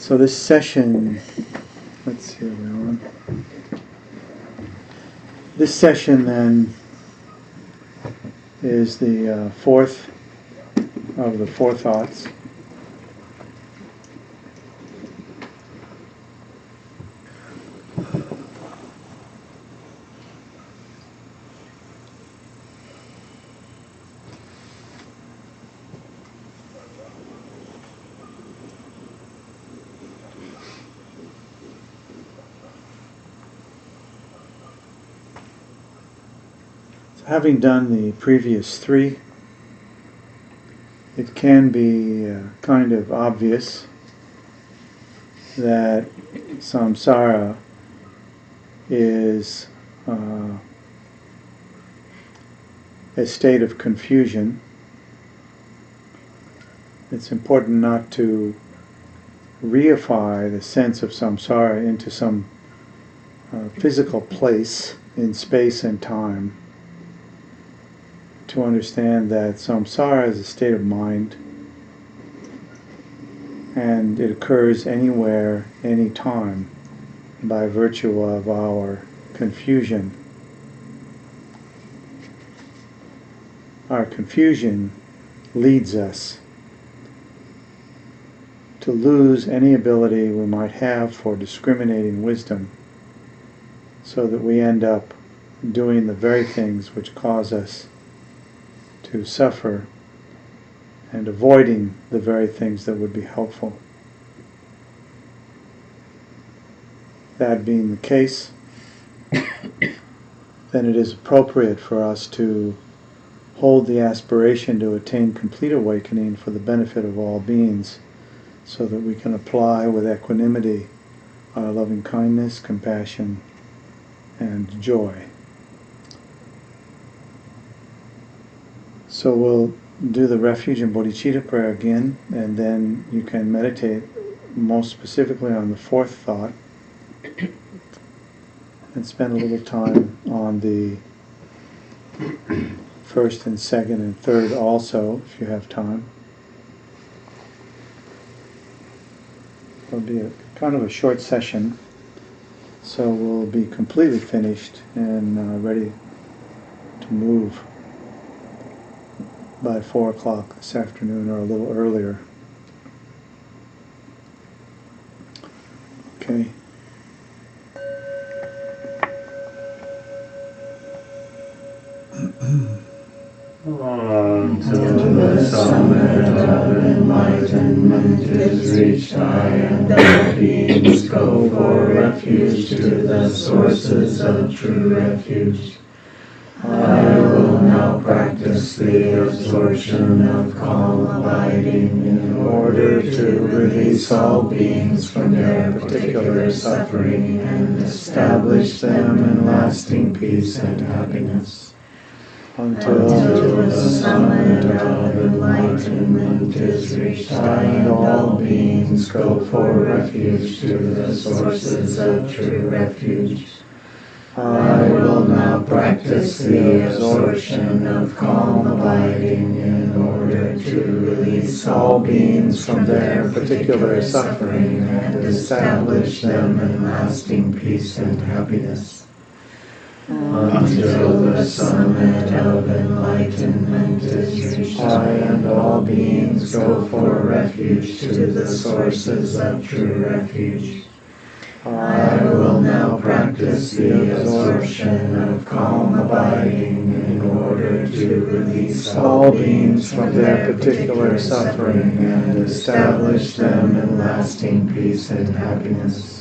So this session, let's see where we're on. This session then is the fourth of the four thoughts. Having done the previous three, it can be kind of obvious that Samsara is a state of confusion. It's important not to reify the sense of samsara into some physical place in space and time. To understand that samsara is a state of mind, and it occurs anywhere, anytime, by virtue of our confusion. Our confusion leads us to lose any ability we might have for discriminating wisdom, so that we end up doing the very things which cause us to suffer and avoiding the very things that would be helpful. That being the case, then it is appropriate for us to hold the aspiration to attain complete awakening for the benefit of all beings, so that we can apply with equanimity our loving kindness, compassion, and joy. So we'll do the refuge and bodhicitta prayer again, and then you can meditate most specifically on the fourth thought, and spend a little time on the first and second and third also, if you have time. It'll be a kind of a short session, so we'll be completely finished and ready to move by 4 o'clock this afternoon, or a little earlier. Okay. Until the summit of enlightenment is reached, I and all beings go for refuge to the sources of true refuge. I will now practice the absorption of calm abiding in order to release all beings from their particular suffering and establish them in lasting peace and happiness. Until the summit of enlightenment is reached, I and all beings go for refuge to the sources of true refuge. I will now practice the absorption of calm abiding in order to release all beings from their particular suffering and establish them in lasting peace and happiness. Until the summit of enlightenment is reached, I and all beings go for refuge to the sources of true refuge. I will now practice the absorption of calm abiding in order to release all beings from their particular suffering and establish them in lasting peace and happiness.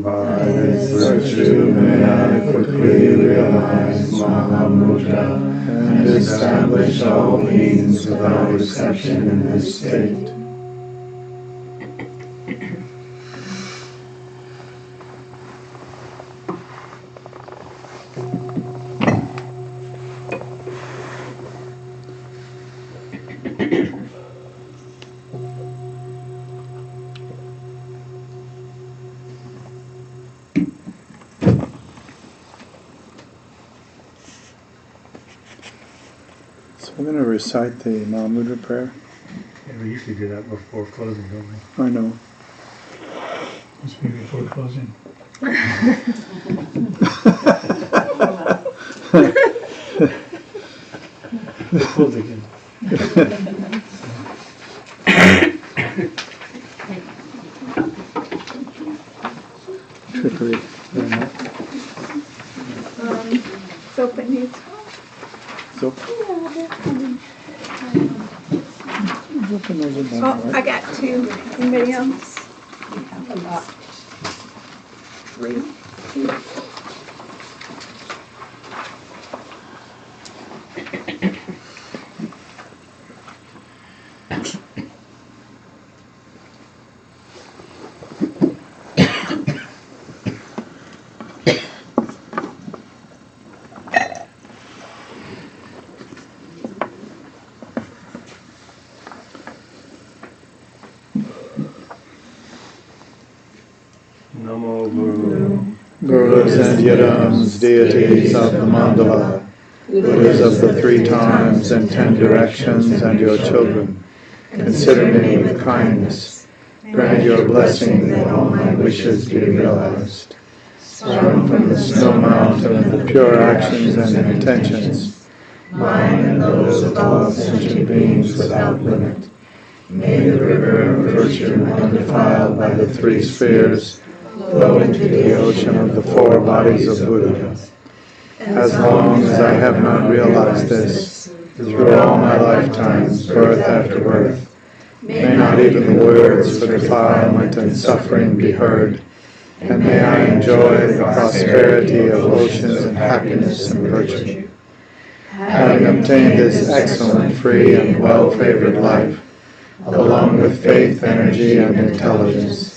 By this virtue may I quickly realize Mahamudra and establish all beings without exception in this state. So we're going to recite the Mahamudra prayer. Yeah, we usually do that before closing, don't we? I know. Must be before closing. Close again. Trickery. Soap it needs. Soap. Open those are done, Oh, right? I got two. Anybody else? Three. Namo Guru. Gurus and Yadams, deities of the mandala, Buddhas of the 3 times and 10 directions, and your children, consider me with kindness. Grant your blessing that all my wishes be realized. Sprung from the snow mountain of pure actions and intentions, mine and those of all sentient beings without limit. May the river of virtue undefiled by the 3 spheres flow into the ocean of the 4 bodies of Buddha. As long as I have not realized this, through all my lifetimes, birth after birth, may not even the words for defilement and suffering be heard, and may I enjoy the prosperity of oceans and happiness and virtue. Having obtained this excellent, free, and well-favored life, along with faith, energy, and intelligence,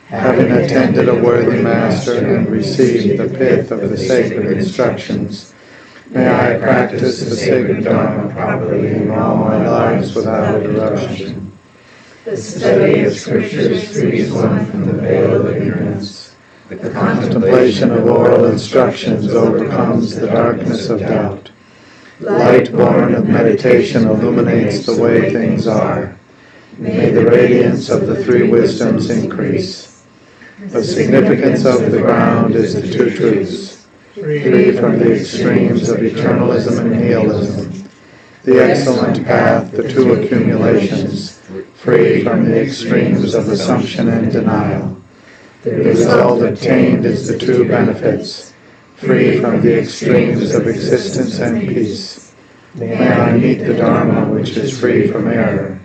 having attended a worthy master and received the pith of the sacred instructions, may I practice the sacred Dharma properly in all my lives without interruption. The study of scriptures frees one from the veil of ignorance. The contemplation of oral instructions overcomes the darkness of doubt. Light born of meditation illuminates the way things are. May the radiance of the 3 wisdoms increase. The significance of the ground is the 2 truths, free from the extremes of eternalism and nihilism. The excellent path, the 2 accumulations, free from the extremes of assumption and denial. The result obtained is the 2 benefits, free from the extremes of existence and peace. May I meet the Dharma which is free from error.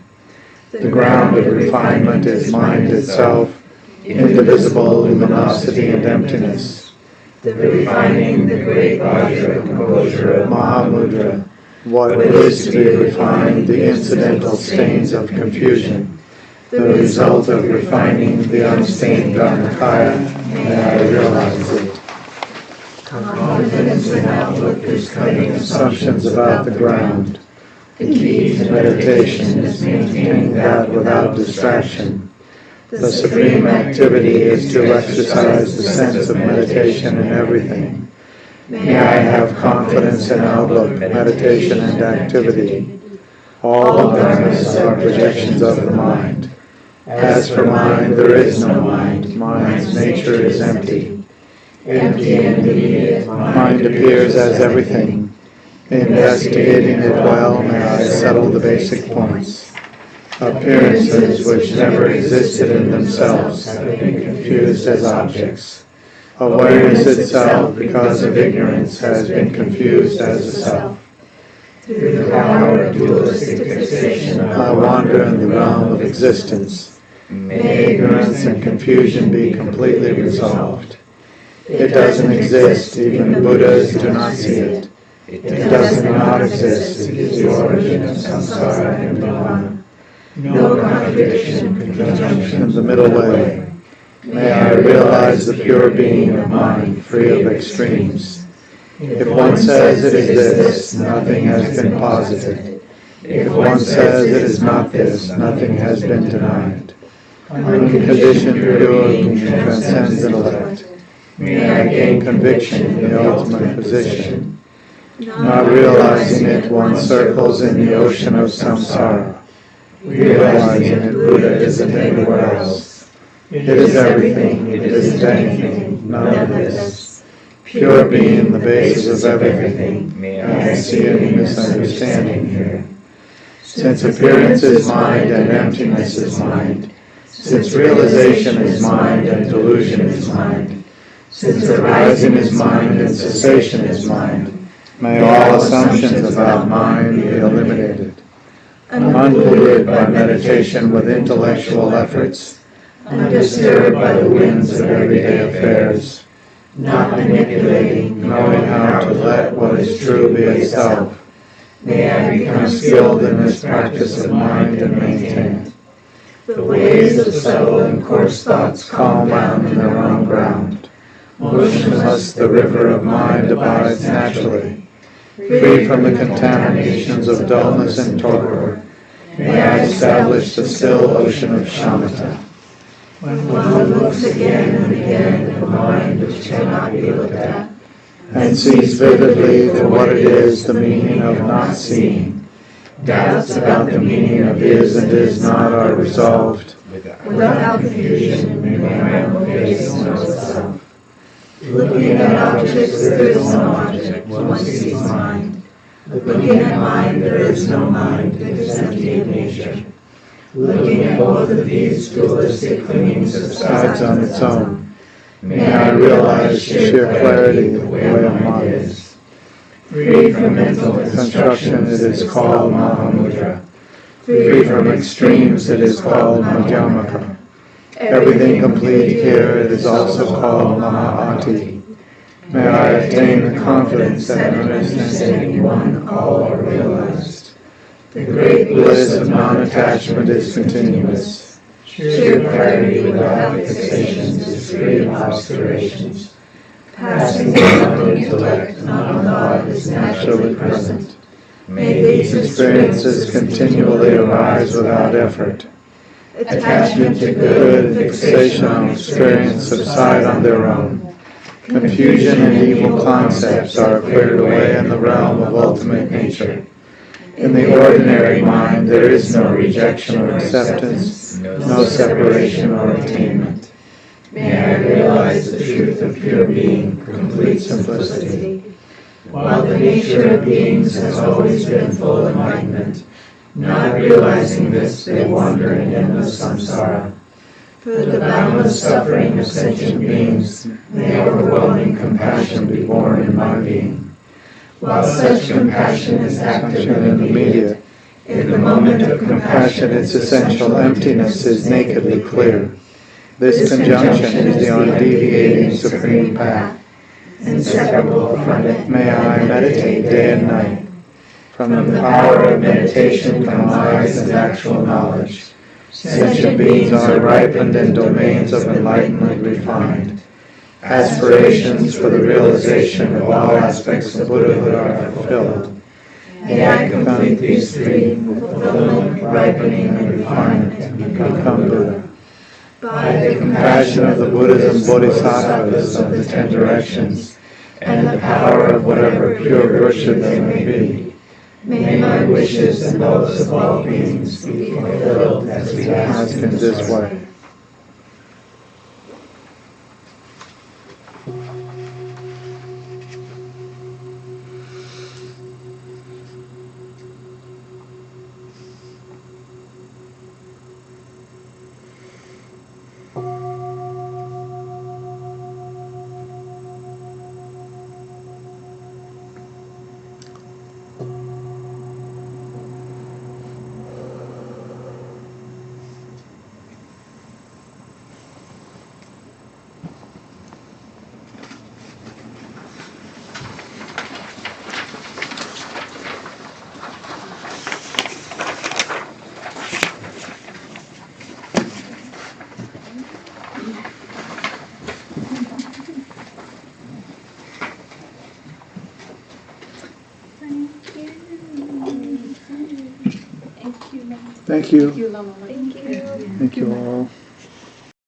The ground of refinement is mind itself, indivisible luminosity and emptiness. The refining the great Vajra composure of Mahamudra, what is to be refined, the incidental stains of confusion. The result of refining the unstained Dharmakaya, may I realize it. Confidence and outlook is cutting assumptions about the ground. The key to meditation is maintaining that without distraction. The supreme activity is to exercise the sense of meditation in everything. May I have confidence in outlook, meditation, and activity. All dharmas are projections of the mind. As for mind, there is no mind. Mind's nature is empty. Empty and immediate mind appears as everything. Investigating it well, may I settle the basic points. Appearances which never existed in themselves have been confused as objects. Awareness itself, because of ignorance, has been confused as a self. Through the power of dualistic fixation, I wander in the realm of existence. May ignorance and confusion be completely resolved. It doesn't exist, even Buddhas do not see it. It does not exist, it is the origin of samsara and nirvana. No contradiction, conjunction, the middle way. May I realize the pure being of mind, free of extremes. If one says it is this, nothing has been posited. If one says it is not this, nothing has been denied. Unconditioned pure being transcends intellect. May I gain conviction in the ultimate position. Not realizing it, one circles in the ocean of samsara. Realizing it, Buddha isn't anywhere else. It is everything, it isn't anything, none of this. Pure being, the basis of everything. May I see any misunderstanding here. Since appearance is mind and emptiness is mind, since realization is mind and delusion is mind, since arising is mind and cessation is mind, may all assumptions about mind be eliminated. Unpolluted by meditation with intellectual efforts, undisturbed by the winds of everyday affairs, not manipulating, knowing how to let what is true be itself. May I become skilled in this practice of mind and maintain it. The waves of subtle and coarse thoughts calm down in their own ground. Motionless the river of mind abides naturally. Free from the contaminations of dullness and torpor, may I establish the still ocean of shamatha. When one looks again and again at the mind which cannot be looked at, and sees vividly that what it is, the meaning of not seeing, doubts about the meaning of is and is not are resolved. Without confusion, may my own face know itself. Looking at objects, there is no object, one sees mind. Looking at mind, there is no mind, it is empty of nature. Looking at both of these, dualistic clinging subsides on its own. May I realize sheer clarity the way of mind is. Free from mental construction, it is called Mahamudra. Free from extremes, it is called Madhyamaka. Everything complete here, it is also called Mahāti. May I attain the confidence that understanding one, all are realized. The great bliss of non-attachment is continuous. Sheer clarity without fixations is free of obscurations. Passing beyond intellect, non-thought is naturally present. May these experiences continually arise without effort. Attachment to good and fixation on experience subside on their own. Confusion and evil concepts are cleared away in the realm of ultimate nature. In the ordinary mind, there is no rejection or acceptance, no separation or attainment. May I realize the truth of pure being, complete simplicity. While the nature of beings has always been full enlightenment, not realizing this, they wander in endless samsara. For the boundless suffering of sentient beings, may overwhelming compassion be born in my being. While such compassion is active and immediate, in the moment of compassion its essential emptiness is nakedly clear. This conjunction is the undeviating supreme path. Inseparable from it, may I meditate day and night. From the power of meditation come eyes and actual knowledge. Sentient beings are ripened in domains of enlightenment refined. Aspirations for the realization of all aspects of Buddhahood are fulfilled. May I complete these three: fulfillment, ripening, and refinement, and become Buddha. By the compassion of the Buddhas and Bodhisattvas of the 10 directions, and the power of whatever pure virtue they may be, may my wishes and those of all beings be fulfilled as we ask in this way. Thank you. Thank you, Lama. Thank you. Thank you all.